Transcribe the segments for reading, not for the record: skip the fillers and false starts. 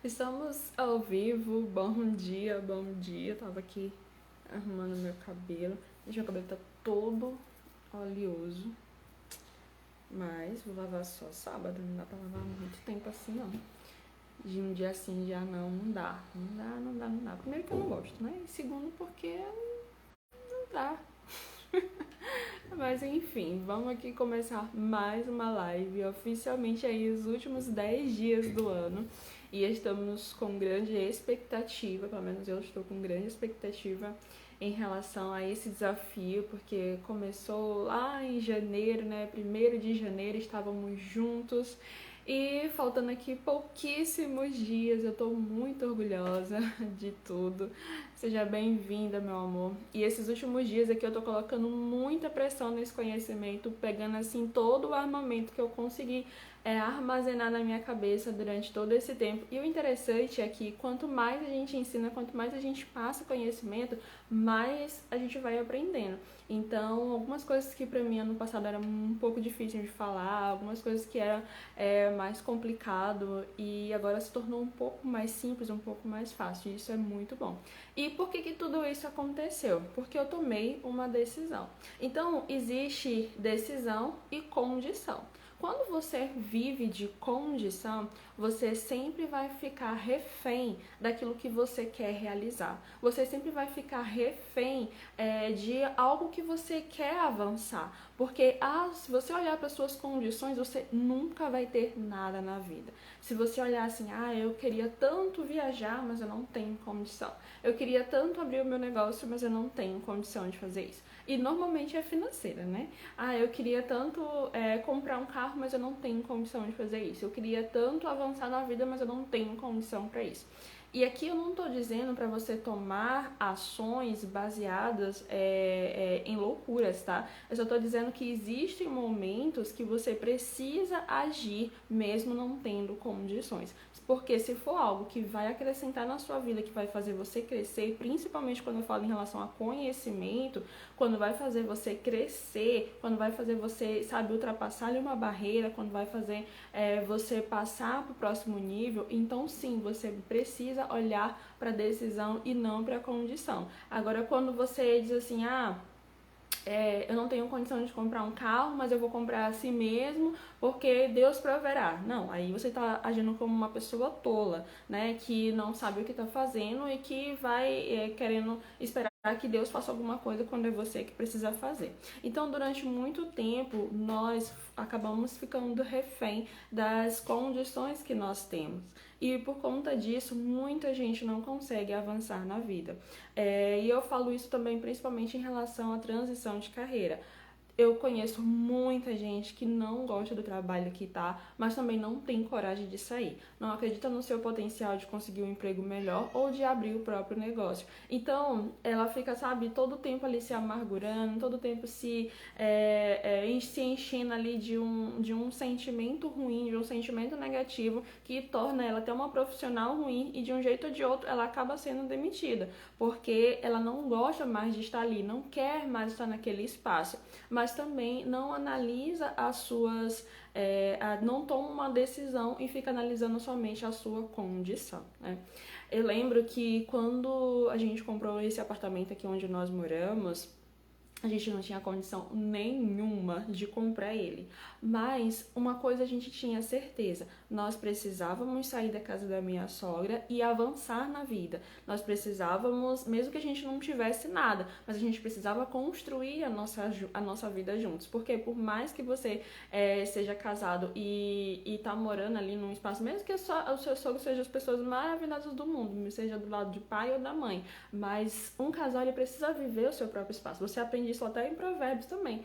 Estamos ao vivo, bom dia, bom dia. Eu tava aqui arrumando meu cabelo. Gente, meu cabelo tá todo oleoso, mas vou lavar só sábado, não dá pra lavar muito tempo assim não. De um dia assim já não dá. Não dá. Primeiro que eu não gosto, né? E segundo porque não dá. Mas enfim, vamos aqui começar mais uma live, oficialmente aí os últimos 10 dias do ano. E estamos com grande expectativa, pelo menos eu estou com grande expectativa em relação a esse desafio, porque começou lá em janeiro, né? 1º de janeiro, estávamos juntos. E faltando aqui pouquíssimos dias, eu tô muito orgulhosa de tudo. Seja bem-vinda, meu amor. E esses últimos dias aqui eu tô colocando muita pressão nesse conhecimento, pegando assim todo o armamento que eu consegui armazenar na minha cabeça durante todo esse tempo. E o interessante é que quanto mais a gente ensina, quanto mais a gente passa conhecimento, mais a gente vai aprendendo. Então, algumas coisas que pra mim ano passado era um pouco difícil de falar, algumas coisas que era mais complicado e agora se tornou um pouco mais simples, um pouco mais fácil. E isso é muito bom. E por que tudo isso aconteceu? Porque eu tomei uma decisão. Então, existe decisão e condição. Quando você vive de condição, você sempre vai ficar refém daquilo que você quer realizar. Você sempre vai ficar refém de algo que você quer avançar. Porque se você olhar para suas condições, você nunca vai ter nada na vida. Se você olhar assim, eu queria tanto viajar, mas eu não tenho condição. Eu queria tanto abrir o meu negócio, mas eu não tenho condição de fazer isso. E normalmente é financeira, né? Eu queria tanto comprar um carro, mas eu não tenho condição de fazer isso. Eu queria tanto avançar na vida, mas eu não tenho condição para isso. E aqui eu não estou dizendo para você tomar ações baseadas em loucuras, tá? Eu só estou dizendo que existem momentos que você precisa agir mesmo não tendo condições. Porque se for algo que vai acrescentar na sua vida, que vai fazer você crescer, principalmente quando eu falo em relação a conhecimento, quando vai fazer você crescer, quando vai fazer você, sabe, ultrapassar ali uma barreira, quando vai fazer você passar para o próximo nível, então sim, você precisa olhar para a decisão e não para a condição. Agora, quando você diz assim, eu não tenho condição de comprar um carro, mas eu vou comprar assim mesmo, porque Deus proverá. Não, aí você está agindo como uma pessoa tola, né? Que não sabe o que está fazendo e que vai querendo esperar que Deus faça alguma coisa quando é você que precisa fazer. Então, durante muito tempo, nós acabamos ficando refém das condições que nós temos. E por conta disso, muita gente não consegue avançar na vida. E eu falo isso também principalmente em relação à transição de carreira. Eu conheço muita gente que não gosta do trabalho que tá, mas também não tem coragem de sair. Não acredita no seu potencial de conseguir um emprego melhor ou de abrir o próprio negócio. Então, ela fica, sabe, todo o tempo ali se amargurando, todo o tempo se enchendo ali de um sentimento ruim, de um sentimento negativo que torna ela até uma profissional ruim e de um jeito ou de outro ela acaba sendo demitida, porque ela não gosta mais de estar ali, não quer mais estar naquele espaço. Mas também não analisa as suas, não toma uma decisão e fica analisando somente a sua condição, né? Eu lembro que quando a gente comprou esse apartamento aqui onde nós moramos, a gente não tinha condição nenhuma de comprar ele. Mas uma coisa a gente tinha certeza: nós precisávamos sair da casa da minha sogra e avançar na vida. Nós precisávamos, mesmo que a gente não tivesse nada, mas a gente precisava construir a nossa vida juntos. Porque por mais que você seja casado e tá morando ali num espaço, mesmo que o seu sogro seja as pessoas maravilhosas do mundo, seja do lado de pai ou da mãe, mas um casal ele precisa viver o seu próprio espaço. Você aprende isso até em Provérbios também.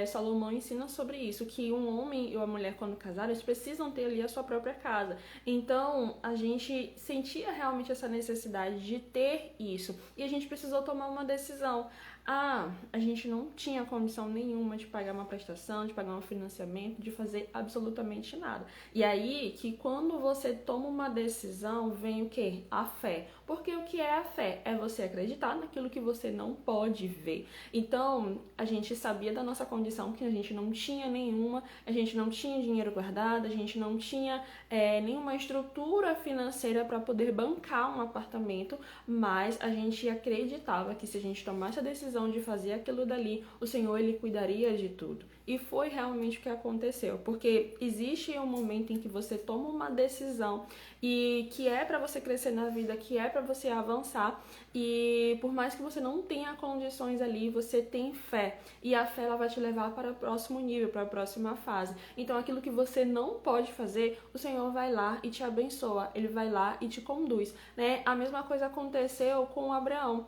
Salomão ensina sobre isso, que um homem e uma mulher, quando casaram, eles precisam ter ali a sua própria casa. Então, a gente sentia realmente essa necessidade de ter isso. E a gente precisou tomar uma decisão. a gente não tinha condição nenhuma de pagar uma prestação, de pagar um financiamento, de fazer absolutamente nada. E aí que quando você toma uma decisão, vem o quê? A fé. Porque o que é a fé? É você acreditar naquilo que você não pode ver. Então, a gente sabia da nossa condição, que a gente não tinha nenhuma, a gente não tinha dinheiro guardado, a gente não tinha nenhuma estrutura financeira para poder bancar um apartamento, mas a gente acreditava que se a gente tomasse a decisão de fazer aquilo dali, o Senhor, Ele cuidaria de tudo. E foi realmente o que aconteceu, porque existe um momento em que você toma uma decisão e que é para você crescer na vida, que é para você avançar, e por mais que você não tenha condições ali, você tem fé, e a fé ela vai te levar para o próximo nível, para a próxima fase. Então aquilo que você não pode fazer, o Senhor vai lá e te abençoa, Ele vai lá e te conduz, né? A mesma coisa aconteceu com Abraão.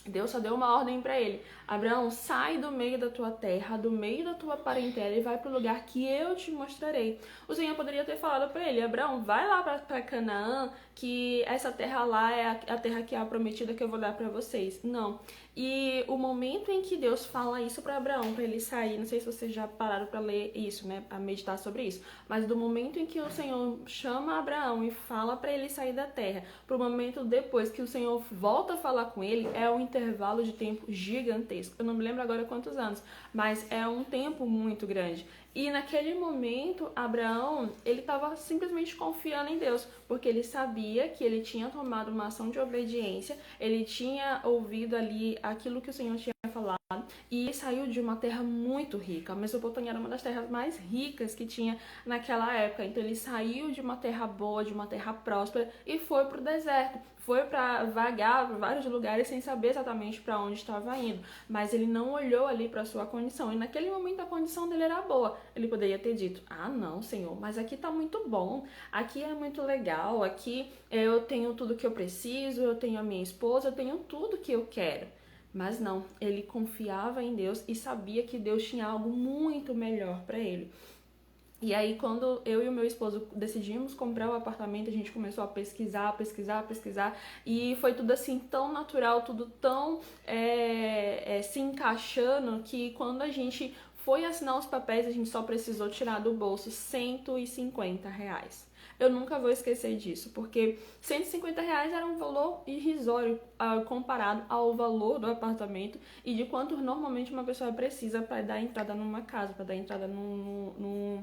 Deus só deu uma ordem para ele: Abraão, sai do meio da tua terra, do meio da tua parentela e vai para o lugar que eu te mostrarei. O Senhor poderia ter falado para ele: Abraão, vai lá para Canaã, que essa terra lá é a terra que é a prometida que eu vou dar para vocês. Não. E o momento em que Deus fala isso para Abraão, para ele sair, não sei se vocês já pararam para ler isso, né, a meditar sobre isso, mas do momento em que o Senhor chama Abraão e fala para ele sair da terra, pro momento depois que o Senhor volta a falar com ele, é um intervalo de tempo gigantesco. Eu não me lembro agora quantos anos, mas é um tempo muito grande. E naquele momento, Abraão, ele estava simplesmente confiando em Deus, porque ele sabia que ele tinha tomado uma ação de obediência, ele tinha ouvido ali aquilo que o Senhor tinha falado, e ele saiu de uma terra muito rica. A Mesopotâmia era uma das terras mais ricas que tinha naquela época. Então ele saiu de uma terra boa, de uma terra próspera, e foi para o deserto. Foi para vagar por vários lugares sem saber exatamente para onde estava indo. Mas ele não olhou ali para sua condição. E naquele momento a condição dele era boa. Ele poderia ter dito: ah, não, Senhor, mas aqui está muito bom. Aqui é muito legal. Aqui eu tenho tudo que eu preciso. Eu tenho a minha esposa. Eu tenho tudo que eu quero. Mas não, ele confiava em Deus e sabia que Deus tinha algo muito melhor para ele. E aí, quando eu e o meu esposo decidimos comprar o apartamento, a gente começou a pesquisar, e foi tudo assim tão natural, tudo tão se encaixando, que quando a gente foi assinar os papéis, a gente só precisou tirar do bolso R$ 150. Eu nunca vou esquecer disso, porque R$ 150 era um valor irrisório comparado ao valor do apartamento e de quanto normalmente uma pessoa precisa para dar entrada numa casa, para dar entrada num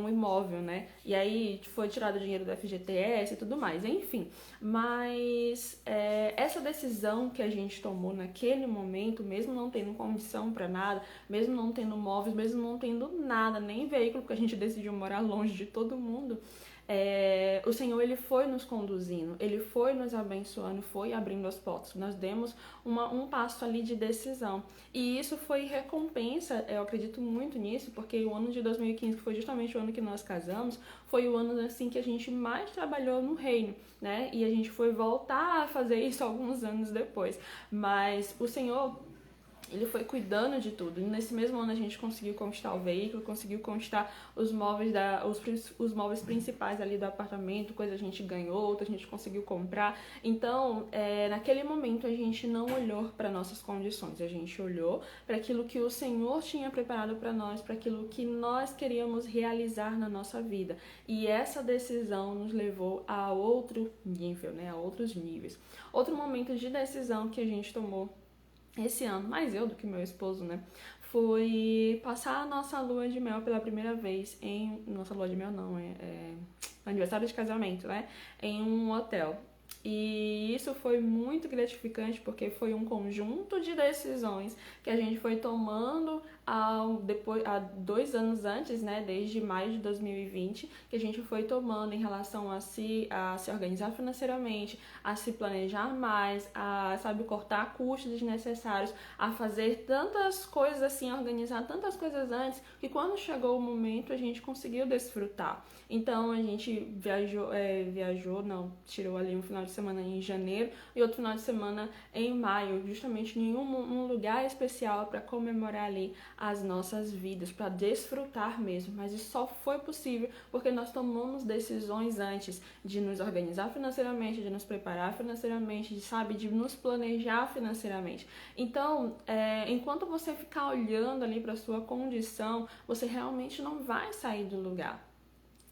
imóvel, né? E aí foi tirado o dinheiro do FGTS e tudo mais, enfim. Mas essa decisão que a gente tomou naquele momento, mesmo não tendo condição para nada, mesmo não tendo móveis, mesmo não tendo nada, nem veículo, porque a gente decidiu morar longe de todo mundo, o Senhor, Ele foi nos conduzindo, Ele foi nos abençoando, foi abrindo as portas. Nós demos um passo ali de decisão. E isso foi recompensa, eu acredito muito nisso, porque o ano de 2015, que foi justamente o ano que nós casamos, foi o ano assim que a gente mais trabalhou no reino, né? E a gente foi voltar a fazer isso alguns anos depois. Mas o Senhor, Ele foi cuidando de tudo. E nesse mesmo ano a gente conseguiu conquistar o veículo, conseguiu conquistar os móveis, os móveis principais ali do apartamento, coisa a gente ganhou, outra a gente conseguiu comprar. Então, naquele momento a gente não olhou para nossas condições, a gente olhou para aquilo que o Senhor tinha preparado para nós, para aquilo que nós queríamos realizar na nossa vida. E essa decisão nos levou a outro nível, né? A outros níveis. Outro momento de decisão que a gente tomou esse ano, mais eu do que meu esposo, né? Foi passar a nossa lua de mel pela primeira vez Nossa lua de mel não, aniversário de casamento, né? Em um hotel. E isso foi muito gratificante, porque foi um conjunto de decisões que a gente foi tomando há 2 anos antes, né, desde maio de 2020, que a gente foi tomando em relação a se organizar financeiramente, a se planejar mais, a, cortar custos desnecessários, a fazer tantas coisas assim, a organizar tantas coisas antes, que quando chegou o momento a gente conseguiu desfrutar. Então a gente tirou ali um final de semana em janeiro e outro final de semana em maio, justamente em um lugar especial para comemorar ali as nossas vidas, para desfrutar mesmo. Mas isso só foi possível porque nós tomamos decisões antes de nos organizar financeiramente, de nos preparar financeiramente, de nos planejar financeiramente. Então, enquanto você ficar olhando ali para a sua condição, você realmente não vai sair do lugar.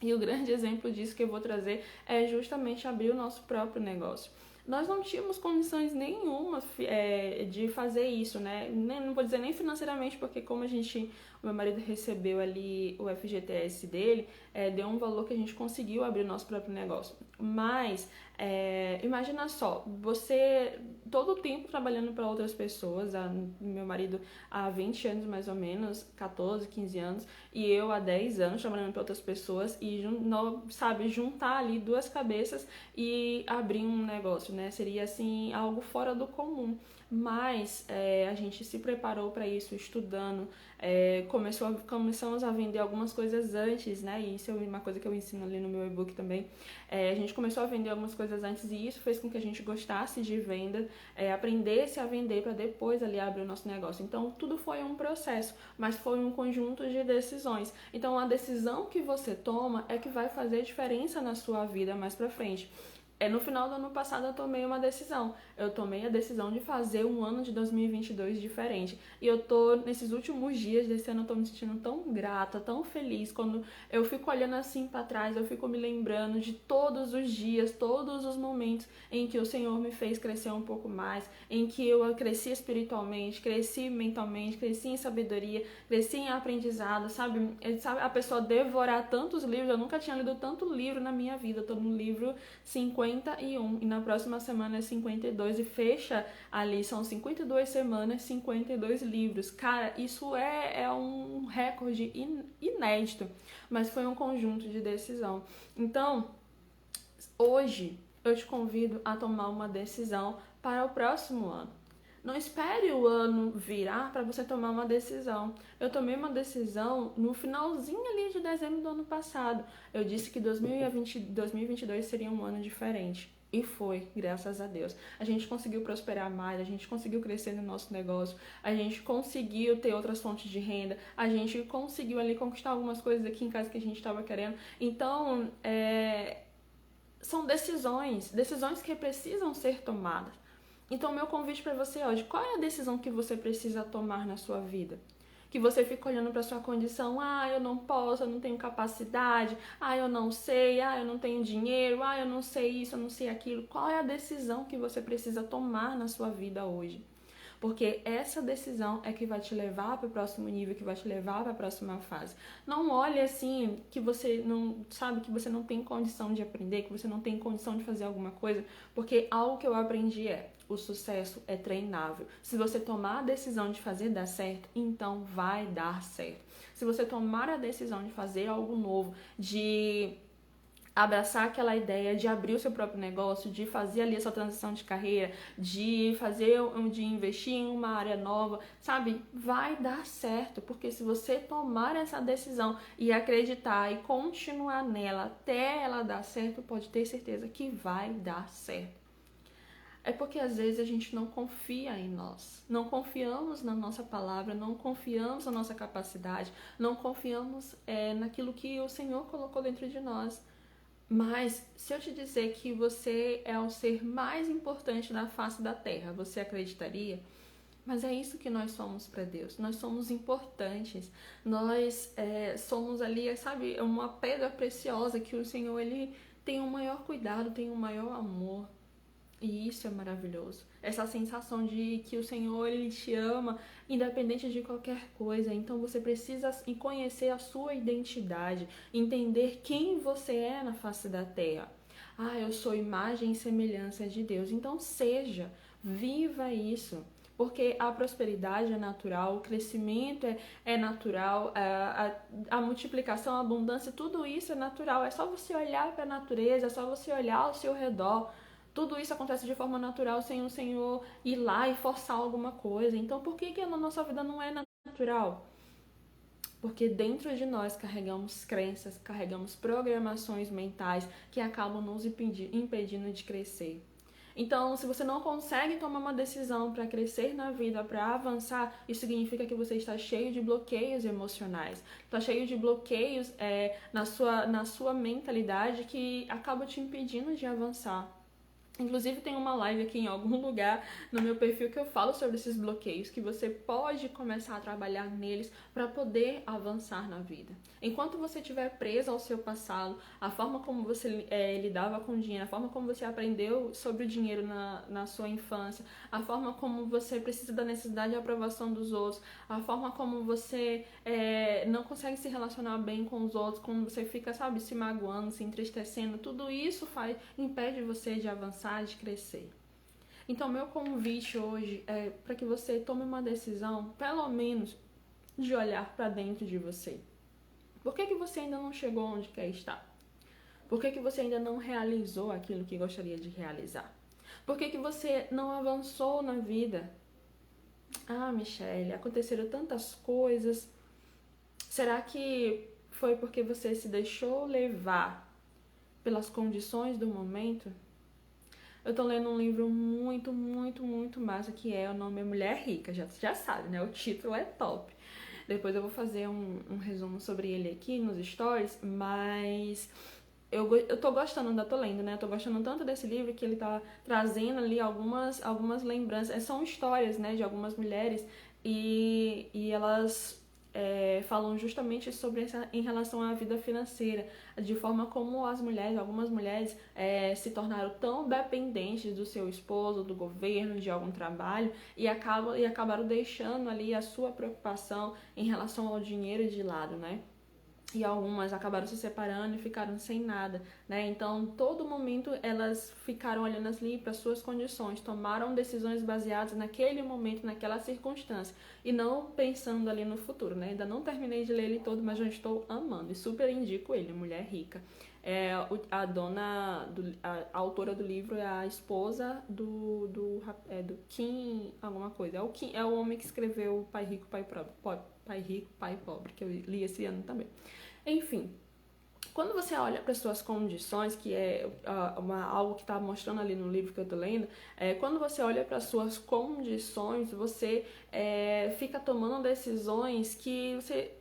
E o grande exemplo disso que eu vou trazer é justamente abrir o nosso próprio negócio. Nós não tínhamos condições nenhuma de fazer isso, né? Não vou dizer nem financeiramente, porque como o meu marido recebeu ali o FGTS dele, deu um valor que a gente conseguiu abrir o nosso próprio negócio. Mas, imagina só, você todo o tempo trabalhando para outras pessoas, meu marido há 20 anos mais ou menos, 14, 15 anos, e eu há 10 anos trabalhando para outras pessoas e, juntar ali duas cabeças e abrir um negócio, né? Seria, assim, algo fora do comum. Mas a gente se preparou para isso, estudando, começamos a vender algumas coisas antes, né? E isso é uma coisa que eu ensino ali no meu e-book também. A gente começou a vender algumas coisas antes e isso fez com que a gente gostasse de venda, aprendesse a vender para depois ali abrir o nosso negócio. Então, tudo foi um processo, mas foi um conjunto de decisões. Então, a decisão que você toma é que vai fazer diferença na sua vida mais pra frente. No final do ano passado eu tomei uma decisão. Eu tomei a decisão de fazer um ano de 2022 diferente. E eu tô, nesses últimos dias desse ano, eu tô me sentindo tão grata, tão feliz. Quando eu fico olhando assim pra trás, eu fico me lembrando de todos os dias, todos os momentos em que o Senhor me fez crescer um pouco mais, em que eu cresci espiritualmente, cresci mentalmente, cresci em sabedoria, cresci em aprendizado, sabe? A pessoa devorar tantos livros, eu nunca tinha lido tanto livro na minha vida. Eu tô no livro 51 e na próxima semana é 52 e fecha ali, são 52 semanas, 52 livros. Cara, isso é um recorde inédito, mas foi um conjunto de decisão. Então, hoje eu te convido a tomar uma decisão para o próximo ano. Não espere o ano virar para você tomar uma decisão. Eu tomei uma decisão no finalzinho ali de dezembro do ano passado. Eu disse que 2022 seria um ano diferente. E foi, graças a Deus. A gente conseguiu prosperar mais, a gente conseguiu crescer no nosso negócio, a gente conseguiu ter outras fontes de renda, a gente conseguiu ali conquistar algumas coisas aqui em casa que a gente estava querendo. Então, são decisões que precisam ser tomadas. Então, meu convite para você hoje, qual é a decisão que você precisa tomar na sua vida? Que você fica olhando para sua condição, eu não posso, eu não tenho capacidade, eu não sei, eu não tenho dinheiro, eu não sei isso, eu não sei aquilo. Qual é a decisão que você precisa tomar na sua vida hoje? Porque essa decisão é que vai te levar para o próximo nível, que vai te levar para a próxima fase. Não olhe assim que você não sabe, que você não tem condição de aprender, que você não tem condição de fazer alguma coisa, porque algo que eu aprendi o sucesso é treinável. Se você tomar a decisão de fazer dar certo, então vai dar certo. Se você tomar a decisão de fazer algo novo, de abraçar aquela ideia de abrir o seu próprio negócio, de fazer ali a sua transição de carreira, de investir em uma área nova, sabe? Vai dar certo, porque se você tomar essa decisão e acreditar e continuar nela até ela dar certo, pode ter certeza que vai dar certo. É porque às vezes a gente não confia em nós, não confiamos na nossa palavra, não confiamos na nossa capacidade, não confiamos naquilo que o Senhor colocou dentro de nós. Mas se eu te dizer que você é o ser mais importante na face da terra, você acreditaria? Mas é isso que nós somos para Deus. Nós somos importantes. Nós somos ali, sabe, uma pedra preciosa que o Senhor ele tem um maior cuidado, tem um maior amor. E isso é maravilhoso. Essa sensação de que o Senhor ele te ama, independente de qualquer coisa. Então você precisa conhecer a sua identidade, entender quem você é na face da terra. Eu sou imagem e semelhança de Deus. Então viva isso. Porque a prosperidade é natural, o crescimento é natural, a multiplicação, a abundância, tudo isso é natural. É só você olhar para a natureza, é só você olhar ao seu redor. Tudo isso acontece de forma natural, sem o Senhor ir lá e forçar alguma coisa. Então, por que na nossa vida não é natural? Porque dentro de nós carregamos crenças, carregamos programações mentais que acabam nos impedindo de crescer. Então, se você não consegue tomar uma decisão para crescer na vida, para avançar, isso significa que você está cheio de bloqueios emocionais, está cheio de bloqueios na sua mentalidade que acaba te impedindo de avançar. Inclusive tem uma live aqui em algum lugar no meu perfil que eu falo sobre esses bloqueios, que você pode começar a trabalhar neles para poder avançar na vida. Enquanto você estiver preso ao seu passado, a forma como você lidava com o dinheiro, a forma como você aprendeu sobre o dinheiro na sua infância, a forma como você precisa da necessidade de aprovação dos outros, a forma como você não consegue se relacionar bem com os outros, como você fica, sabe, se magoando, se entristecendo, tudo isso impede você de avançar, de crescer. Então, meu convite hoje é para que você tome uma decisão, pelo menos, de olhar para dentro de você. Por que você ainda não chegou onde quer estar? Por que você ainda não realizou aquilo que gostaria de realizar? Por que você não avançou na vida? Ah, Michelle, aconteceram tantas coisas. Será que foi porque você se deixou levar pelas condições do momento? Eu tô lendo um livro muito, muito, muito massa, que o nome é Mulher Rica, já sabe, né? O título é top. Depois eu vou fazer um resumo sobre ele aqui nos stories, mas eu tô gostando, ainda tô lendo, né? Eu tô gostando tanto desse livro que ele tá trazendo ali algumas lembranças. São histórias, né, de algumas mulheres e elas falam justamente sobre em relação à vida financeira, de forma como algumas mulheres se tornaram tão dependentes do seu esposo, do governo, de algum trabalho e acabaram deixando ali a sua preocupação em relação ao dinheiro de lado, né? E algumas acabaram se separando e ficaram sem nada, né? Então, todo momento elas ficaram olhando ali para suas condições, tomaram decisões baseadas naquele momento, naquela circunstância, e não pensando ali no futuro, né? Ainda não terminei de ler ele todo, mas já estou amando e super indico ele, Mulher Rica. A autora do livro é a esposa do Kim, alguma coisa. É o homem que escreveu Pai Rico, Pai Rico, Pai Pobre, que eu li esse ano também. Enfim, quando você olha para suas condições, que é algo que está mostrando ali no livro que eu estou lendo, quando você olha para suas condições, você fica tomando decisões que você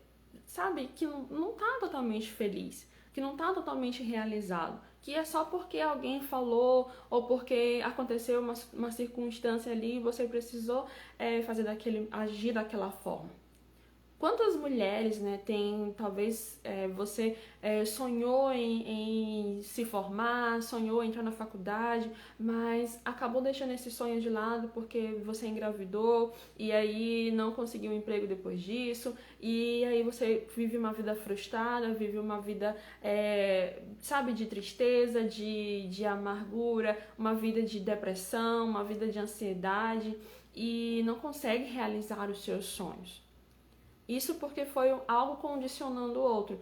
sabe que não está totalmente feliz, que não está totalmente realizado, que é só porque alguém falou ou porque aconteceu uma circunstância ali e você precisou agir daquela forma. Quantas mulheres, né, talvez você sonhou em se formar, sonhou em entrar na faculdade, mas acabou deixando esse sonho de lado porque você engravidou e aí não conseguiu um emprego depois disso, e aí você vive uma vida frustrada, vive uma vida, sabe, de tristeza, de amargura, uma vida de depressão, uma vida de ansiedade e não consegue realizar os seus sonhos. Isso porque foi algo condicionando o outro.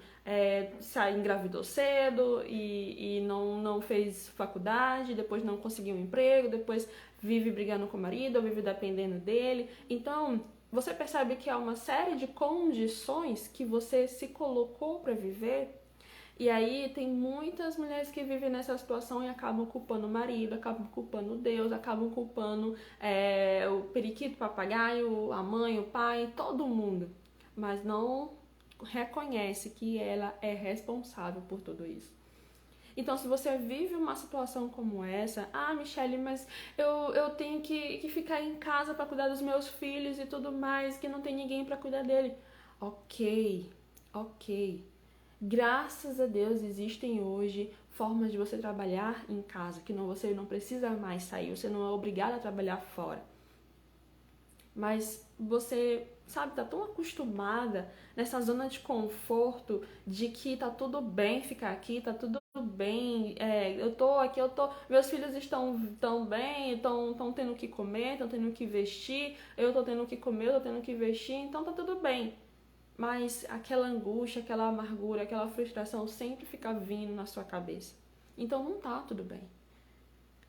Engravidou cedo e não fez faculdade, depois não conseguiu um emprego, depois vive brigando com o marido, ou vive dependendo dele. Então, você percebe que há uma série de condições que você se colocou para viver. E aí tem muitas mulheres que vivem nessa situação e acabam culpando o marido, acabam culpando Deus, acabam culpando o periquito, o papagaio, a mãe, o pai, todo mundo. Mas não reconhece que ela é responsável por tudo isso. Então, se você vive uma situação como essa, Michelle, mas eu tenho que ficar em casa para cuidar dos meus filhos e tudo mais, que não tem ninguém para cuidar dele. Ok. Graças a Deus existem hoje formas de você trabalhar em casa, que você não precisa mais sair, você não é obrigado a trabalhar fora. Mas você, sabe, tá tão acostumada nessa zona de conforto de que tá tudo bem ficar aqui, tá tudo bem, eu tô aqui, meus filhos estão tão bem, estão tendo que comer, estão tendo que vestir, eu tô tendo que comer, eu tô tendo que vestir, então tá tudo bem. Mas aquela angústia, aquela amargura, aquela frustração sempre fica vindo na sua cabeça. Então não tá tudo bem.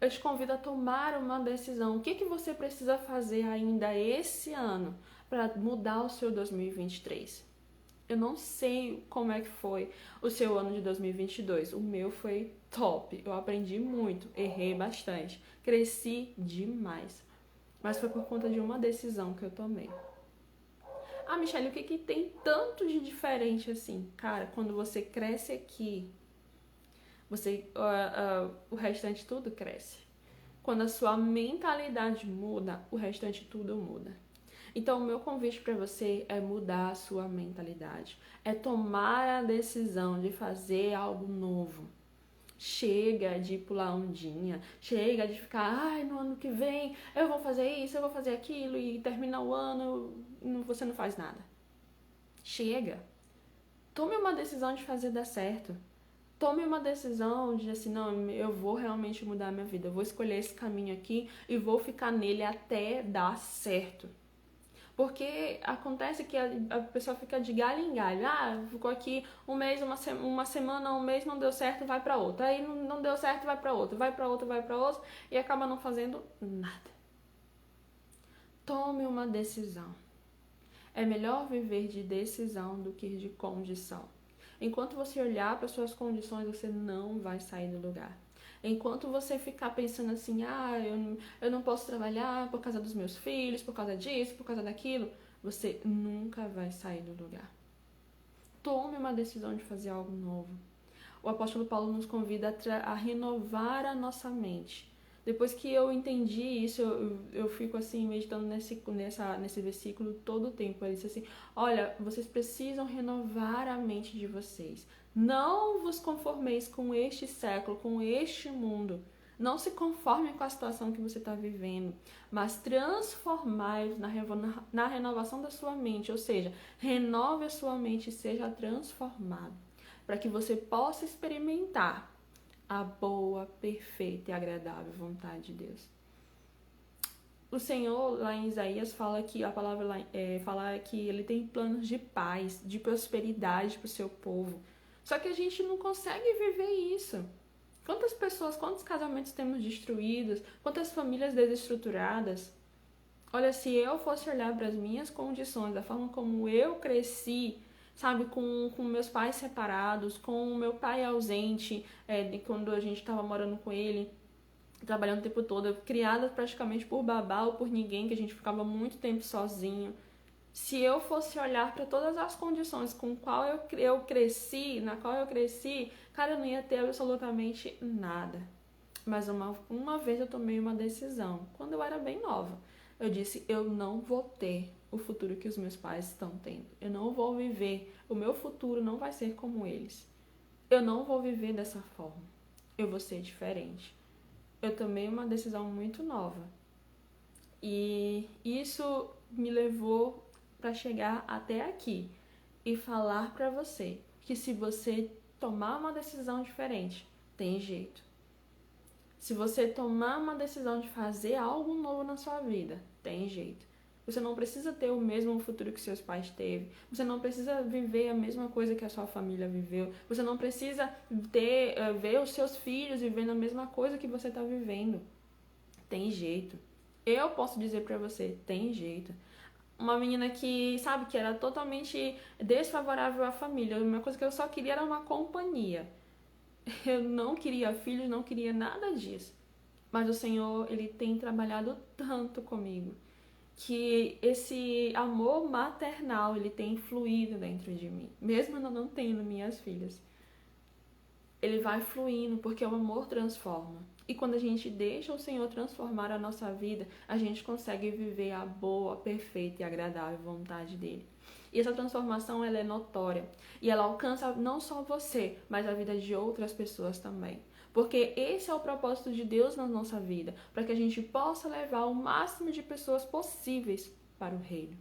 Eu te convido a tomar uma decisão. O que você precisa fazer ainda esse ano para mudar o seu 2023? Eu não sei como é que foi o seu ano de 2022. O meu foi top. Eu aprendi muito, errei bastante, cresci demais. Mas foi por conta de uma decisão que eu tomei. Ah, Michelle, o que que tem tanto de diferente assim? Cara, quando você cresce aqui, o restante tudo cresce. Quando a sua mentalidade muda, o restante tudo muda. Então, o meu convite para você é mudar a sua mentalidade. É tomar a decisão de fazer algo novo. Chega de pular ondinha. Chega de ficar, ai, no ano que vem eu vou fazer isso, eu vou fazer aquilo. E termina o ano, você não faz nada. Chega. Tome uma decisão de fazer dar certo. Tome uma decisão de assim, não, eu vou realmente mudar a minha vida. Eu vou escolher esse caminho aqui e vou ficar nele até dar certo. Porque acontece que a pessoa fica de galho em galho. Ah, ficou aqui um mês, uma semana, um mês, não deu certo, vai pra outra. Aí não deu certo, vai pra outra. Vai pra outra, vai pra outra. E acaba não fazendo nada. Tome uma decisão. É melhor viver de decisão do que de condição. Enquanto você olhar para suas condições, você não vai sair do lugar. Enquanto você ficar pensando assim, eu não posso trabalhar por causa dos meus filhos, por causa disso, por causa daquilo, você nunca vai sair do lugar. Tome uma decisão de fazer algo novo. O apóstolo Paulo nos convida a renovar a nossa mente. Depois que eu entendi isso, eu fico assim, meditando nesse versículo todo o tempo. Ele disse assim, olha, vocês precisam renovar a mente de vocês. Não vos conformeis com este século, com este mundo. Não se conforme com a situação que você está vivendo, mas transformai-vos na renovação da sua mente. Ou seja, renove a sua mente e seja transformado, para que você possa experimentar a boa, perfeita e agradável vontade de Deus. O Senhor, lá em Isaías, fala que a palavra fala que ele tem planos de paz, de prosperidade para o seu povo. Só que a gente não consegue viver isso. Quantas pessoas, quantos casamentos temos destruídos, quantas famílias desestruturadas. Olha, se eu fosse olhar para as minhas condições, da forma como eu cresci, sabe, com meus pais separados, com o meu pai ausente, quando a gente estava morando com ele, trabalhando o tempo todo, criada praticamente por babá ou por ninguém, que a gente ficava muito tempo sozinho. Se eu fosse olhar para todas as condições com qual eu cresci, na qual eu cresci, cara, eu não ia ter absolutamente nada. Mas uma vez eu tomei uma decisão, quando eu era bem nova. Eu disse, eu não vou ter o futuro que os meus pais estão tendo. Eu não vou viver, o meu futuro não vai ser como eles. Eu não vou viver dessa forma. Eu vou ser diferente. Eu tomei uma decisão muito nova. E isso me levou para chegar até aqui e falar para você que se você tomar uma decisão diferente, tem jeito. Se você tomar uma decisão de fazer algo novo na sua vida, tem jeito. Você não precisa ter o mesmo futuro que seus pais teve. Você não precisa viver a mesma coisa que a sua família viveu. Você não precisa ver os seus filhos vivendo a mesma coisa que você está vivendo. Tem jeito. Eu posso dizer pra você, tem jeito. Uma menina que, sabe, que era totalmente desfavorável à família. Uma coisa que eu só queria era uma companhia. Eu não queria filhos, não queria nada disso. Mas o Senhor, Ele tem trabalhado tanto comigo, que esse amor maternal, ele tem fluído dentro de mim. Mesmo eu não tendo minhas filhas. Ele vai fluindo, porque o amor transforma. E quando a gente deixa o Senhor transformar a nossa vida, a gente consegue viver a boa, perfeita e agradável vontade dele. E essa transformação, ela é notória. E ela alcança não só você, mas a vida de outras pessoas também. Porque esse é o propósito de Deus na nossa vida, para que a gente possa levar o máximo de pessoas possíveis para o reino.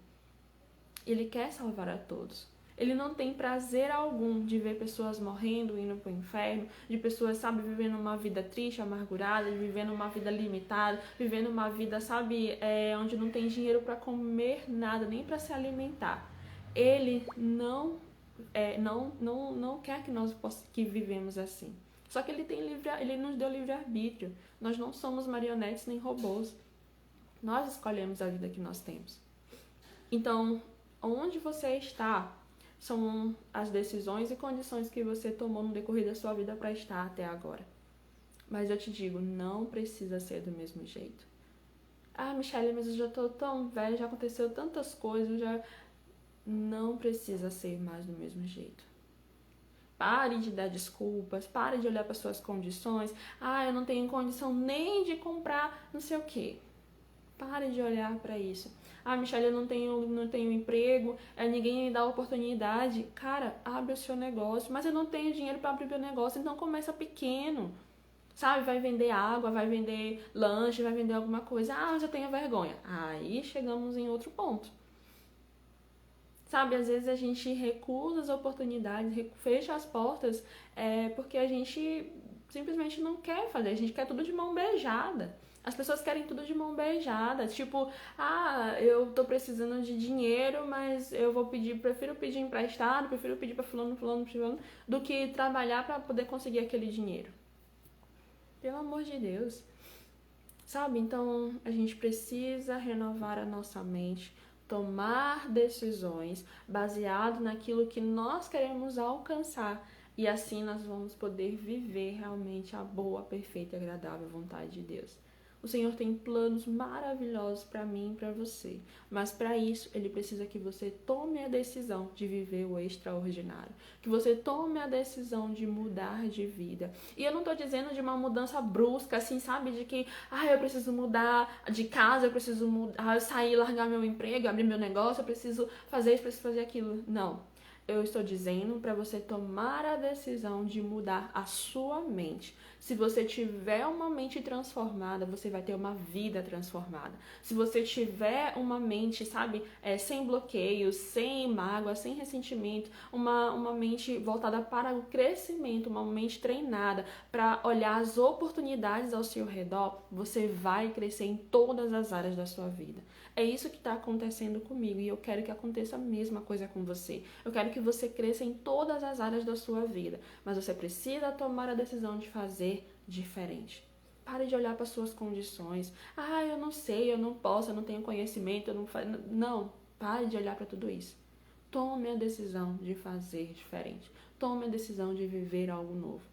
Ele quer salvar a todos. Ele não tem prazer algum de ver pessoas morrendo, indo para o inferno, de pessoas, sabe, vivendo uma vida triste, amargurada, vivendo uma vida limitada, vivendo uma vida, sabe, onde não tem dinheiro para comer nada, nem para se alimentar. Ele não quer que nós que vivemos assim. Só que ele nos deu livre-arbítrio. Nós não somos marionetes nem robôs. Nós escolhemos a vida que nós temos. Então, onde você está, são as decisões e condições que você tomou no decorrer da sua vida para estar até agora. Mas eu te digo, não precisa ser do mesmo jeito. Ah, Michelle, mas eu já tô tão velha, já aconteceu tantas coisas, já... Não precisa ser mais do mesmo jeito. Pare de dar desculpas, pare de olhar para suas condições. Ah, eu não tenho condição nem de comprar não sei o quê. Pare de olhar para isso. Ah, Michelle, eu não tenho emprego, ninguém me dá oportunidade. Cara, abre o seu negócio. Mas eu não tenho dinheiro para abrir meu negócio, então começa pequeno. Sabe, vai vender água, vai vender lanche, vai vender alguma coisa. Ah, mas eu tenho vergonha. Aí chegamos em outro ponto. Sabe, às vezes a gente recusa as oportunidades, fecha as portas, porque a gente simplesmente não quer fazer. A gente quer tudo de mão beijada. As pessoas querem tudo de mão beijada. Tipo, eu tô precisando de dinheiro, mas eu prefiro pedir emprestado, prefiro pedir pra fulano, do que trabalhar pra poder conseguir aquele dinheiro. Pelo amor de Deus. Sabe, então a gente precisa renovar a nossa mente, tomar decisões baseado naquilo que nós queremos alcançar, e assim nós vamos poder viver realmente a boa, perfeita e agradável vontade de Deus. O Senhor tem planos maravilhosos para mim e para você, mas para isso Ele precisa que você tome a decisão de viver o extraordinário, que você tome a decisão de mudar de vida. E eu não estou dizendo de uma mudança brusca, assim, sabe, de que eu preciso mudar de casa, eu preciso mudar, sair, largar meu emprego, abrir meu negócio, eu preciso fazer isso, preciso fazer aquilo. Não. Eu estou dizendo para você tomar a decisão de mudar a sua mente. Se você tiver uma mente transformada, você vai ter uma vida transformada. Se você tiver uma mente, sabe, sem bloqueios, sem mágoa, sem ressentimento, uma mente voltada para o crescimento, uma mente treinada para olhar as oportunidades ao seu redor, você vai crescer em todas as áreas da sua vida. É isso que está acontecendo comigo e eu quero que aconteça a mesma coisa com você. Eu quero que você cresça em todas as áreas da sua vida, mas você precisa tomar a decisão de fazer diferente. Pare de olhar para suas condições. Eu não sei, eu não posso, eu não tenho conhecimento, eu não faço. Não, pare de olhar para tudo isso. Tome a decisão de fazer diferente. Tome a decisão de viver algo novo.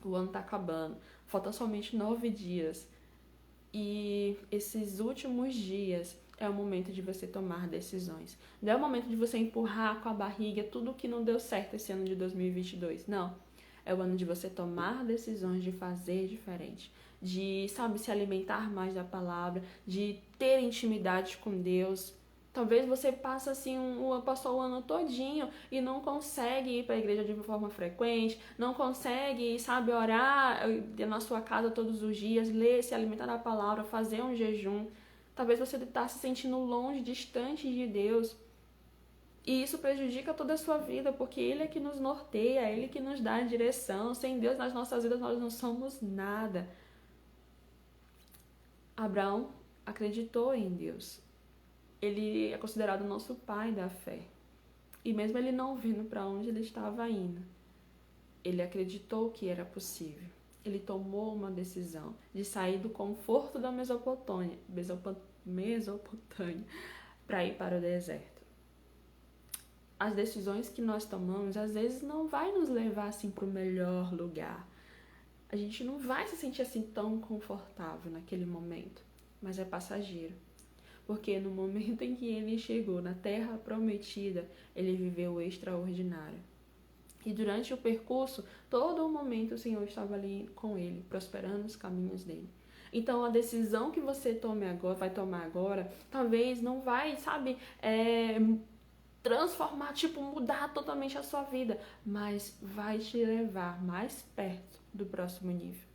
O ano está acabando, faltam somente 9 dias. E esses últimos dias é o momento de você tomar decisões. Não é o momento de você empurrar com a barriga tudo que não deu certo esse ano de 2022. Não. É o ano de você tomar decisões, de fazer diferente. De, sabe, se alimentar mais da palavra, de ter intimidade com Deus. Talvez você passe assim, passou o ano todinho e não consegue ir para a igreja de forma frequente, não consegue, sabe, orar na sua casa todos os dias, ler, se alimentar da palavra, fazer um jejum. Talvez você está se sentindo longe, distante de Deus. E isso prejudica toda a sua vida, porque Ele é que nos norteia, Ele que nos dá a direção. Sem Deus nas nossas vidas nós não somos nada. Abraão acreditou em Deus. Ele é considerado o nosso pai da fé. E mesmo ele não vendo para onde ele estava indo, ele acreditou que era possível. Ele tomou uma decisão de sair do conforto da Mesopotâmia para ir para o deserto. As decisões que nós tomamos, às vezes, não vai nos levar assim para o melhor lugar. A gente não vai se sentir assim tão confortável naquele momento, mas é passageiro. Porque no momento em que ele chegou na terra prometida, ele viveu o extraordinário. E durante o percurso, todo o momento o Senhor estava ali com ele, prosperando os caminhos dele. Então a decisão que você vai tomar agora, talvez não vai, sabe, transformar, mudar totalmente a sua vida, mas vai te levar mais perto do próximo nível.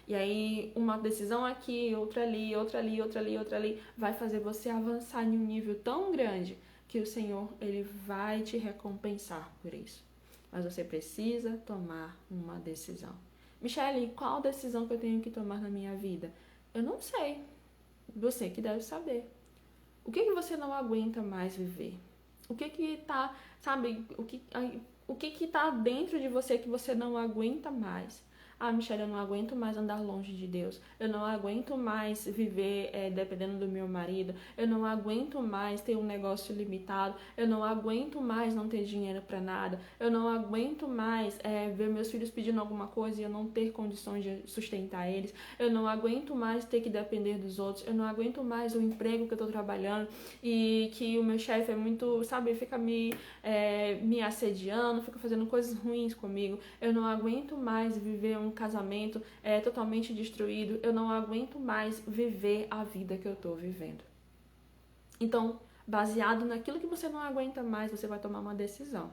E aí, uma decisão aqui, outra ali, outra ali, outra ali, outra ali, vai fazer você avançar em um nível tão grande que o Senhor, Ele vai te recompensar por isso. Mas você precisa tomar uma decisão. Michelle, qual decisão que eu tenho que tomar na minha vida? Eu não sei. Você que deve saber. O que você não aguenta mais viver? O que tá, sabe, o que tá dentro de você que você não aguenta mais? Michelle, eu não aguento mais andar longe de Deus. Eu não aguento mais viver dependendo do meu marido. Eu não aguento mais ter um negócio limitado. Eu não aguento mais não ter dinheiro para nada. Eu não aguento mais ver meus filhos pedindo alguma coisa e eu não ter condições de sustentar eles. Eu não aguento mais ter que depender dos outros. Eu não aguento mais o emprego que eu tô trabalhando e que o meu chefe é muito, sabe, fica me assediando, fica fazendo coisas ruins comigo. Eu não aguento mais viver um casamento totalmente destruído. Eu não aguento mais viver a vida que eu tô vivendo. Então, baseado naquilo que você não aguenta mais, você vai tomar uma decisão.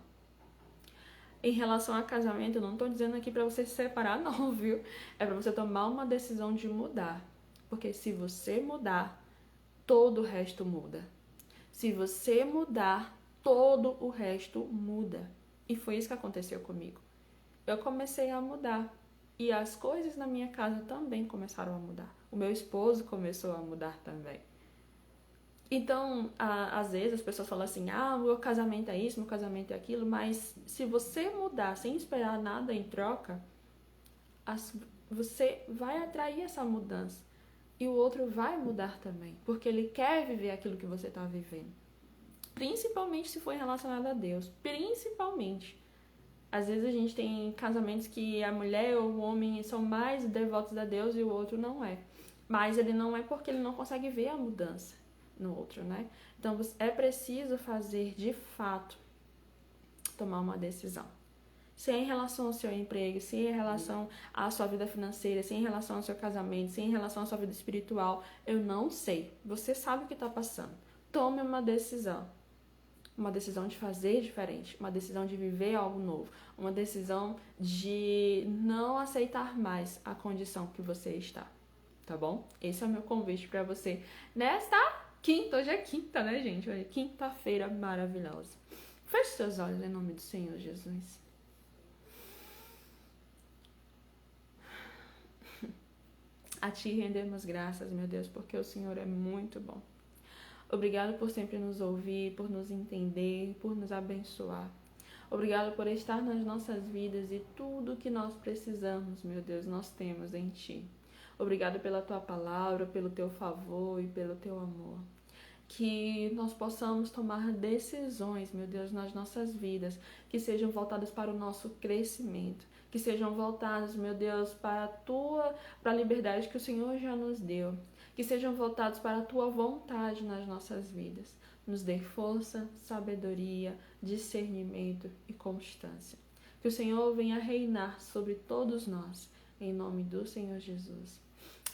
Em relação a casamento, eu não tô dizendo aqui pra você se separar não, viu? É pra você tomar uma decisão de mudar. Porque se você mudar, todo o resto muda. Se você mudar, todo o resto muda. E foi isso que aconteceu comigo. Eu comecei a mudar. E as coisas na minha casa também começaram a mudar. O meu esposo começou a mudar também. Então, às vezes as pessoas falam assim, meu casamento é isso, meu casamento é aquilo, mas se você mudar sem esperar nada em troca, você vai atrair essa mudança. E o outro vai mudar também, porque ele quer viver aquilo que você está vivendo. Principalmente se for relacionado a Deus. Principalmente. Às vezes a gente tem casamentos que a mulher ou o homem são mais devotos a Deus e o outro não é. Mas ele não é porque ele não consegue ver a mudança no outro, né? Então é preciso fazer de fato, tomar uma decisão. Se é em relação ao seu emprego, se é em relação à sua vida financeira, se é em relação ao seu casamento, se é em relação à sua vida espiritual, eu não sei. Você sabe o que está passando. Tome uma decisão. Uma decisão de fazer diferente, uma decisão de viver algo novo, uma decisão de não aceitar mais a condição que você está, tá bom? Esse é o meu convite para você nesta quinta. Hoje é quinta, né, gente? Hoje é quinta-feira maravilhosa. Feche seus olhos em nome do Senhor Jesus. A Ti rendemos graças, meu Deus, porque o Senhor é muito bom. Obrigado por sempre nos ouvir, por nos entender, por nos abençoar. Obrigado por estar nas nossas vidas e tudo que nós precisamos, meu Deus, nós temos em Ti. Obrigado pela Tua palavra, pelo Teu favor e pelo Teu amor. Que nós possamos tomar decisões, meu Deus, nas nossas vidas, que sejam voltadas para o nosso crescimento, que sejam voltadas, meu Deus, para a liberdade que o Senhor já nos deu, que sejam voltados para a Tua vontade nas nossas vidas. Nos dê força, sabedoria, discernimento e constância. Que o Senhor venha reinar sobre todos nós, em nome do Senhor Jesus.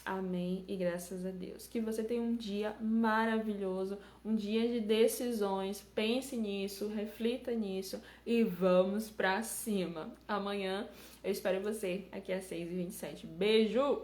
Amém e graças a Deus. Que você tenha um dia maravilhoso, um dia de decisões. Pense nisso, reflita nisso e vamos pra cima. Amanhã eu espero você aqui às 6h27. Beijo!